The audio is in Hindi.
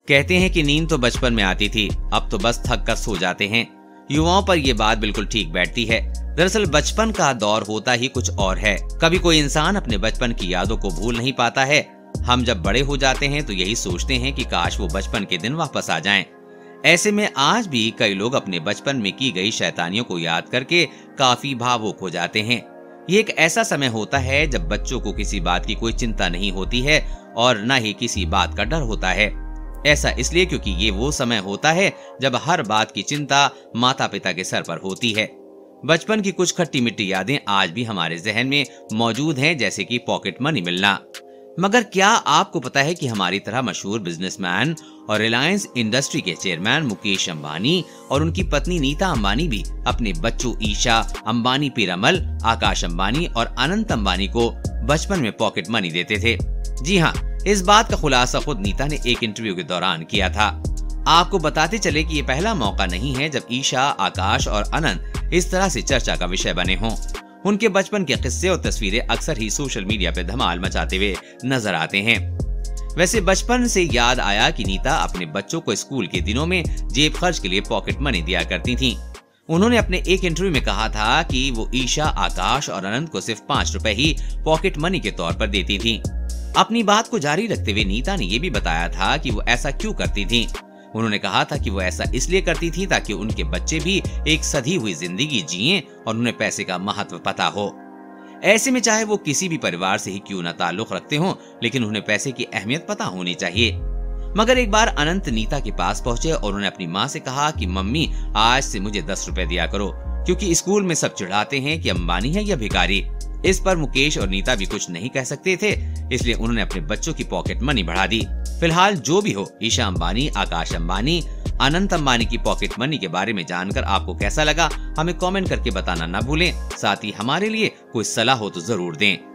कहते हैं कि नींद तो बचपन में आती थी, अब तो बस थक कर सो जाते हैं। युवाओं पर ये बात बिल्कुल ठीक बैठती है। दरअसल बचपन का दौर होता ही कुछ और है। कभी कोई इंसान अपने बचपन की यादों को भूल नहीं पाता है। हम जब बड़े हो जाते हैं तो यही सोचते हैं कि काश वो बचपन के दिन वापस आ जाएं। ऐसे में आज भी कई लोग अपने बचपन में की गई शैतानियों को याद करके काफी भावुक हो जाते हैं। ये एक ऐसा समय होता है जब बच्चों को किसी बात की कोई चिंता नहीं होती है और न ही किसी बात का डर होता है। ऐसा इसलिए क्योंकि ये वो समय होता है जब हर बात की चिंता माता पिता के सर पर होती है। बचपन की कुछ खट्टी मिट्टी यादें आज भी हमारे जहन में मौजूद हैं, जैसे कि पॉकेट मनी मिलना। मगर क्या आपको पता है कि हमारी तरह मशहूर बिजनेसमैन और रिलायंस इंडस्ट्री के चेयरमैन मुकेश अंबानी और उनकी पत्नी नीता अंबानी भी अपने बच्चों ईशा अंबानी, पीरामल, आकाश अंबानी और अनंत अंबानी को बचपन में पॉकेट मनी देते थे? जी हाँ, इस बात का खुलासा खुद नीता ने एक इंटरव्यू के दौरान किया था। आपको बताते चले कि ये पहला मौका नहीं है जब ईशा, आकाश और अनंत इस तरह से चर्चा का विषय बने हों। उनके बचपन के किस्से और तस्वीरें अक्सर ही सोशल मीडिया पे धमाल मचाते हुए नजर आते हैं। वैसे बचपन से याद आया कि नीता अपने बच्चों को स्कूल के दिनों में जेब खर्च के लिए पॉकेट मनी दिया करती थीं। उन्होंने अपने एक इंटरव्यू में कहा था कि वो ईशा, आकाश और अनंत को सिर्फ 5 रुपए ही पॉकेट मनी के तौर पर देती थीं। अपनी बात को जारी रखते हुए नीता ने यह भी बताया था कि वो ऐसा क्यों करती थीं। उन्होंने कहा था कि वो ऐसा इसलिए करती थी ताकि उनके बच्चे भी एक सधी हुई जिंदगी जिएं और उन्हें पैसे का महत्व पता हो। ऐसे में चाहे वो किसी भी परिवार से ही क्यों न ताल्लुक रखते हों, लेकिन उन्हें पैसे की अहमियत पता होनी चाहिए। मगर एक बार अनंत नीता के पास पहुंचे और उन्होंने अपनी माँ से कहा कि मम्मी, आज से मुझे 10 रुपए दिया करो, क्योंकि स्कूल में सब चिढ़ाते हैं कि अंबानी है या भिखारी। इस पर मुकेश और नीता भी कुछ नहीं कह सकते थे, इसलिए उन्होंने अपने बच्चों की पॉकेट मनी बढ़ा दी। फिलहाल जो भी हो, ईशा अंबानी, आकाश अंबानी, अनंत अंबानी की पॉकेट मनी के बारे में जानकर आपको कैसा लगा, हमें कमेंट करके बताना ना भूलें। साथ ही हमारे लिए कोई सलाह हो तो जरूर दें।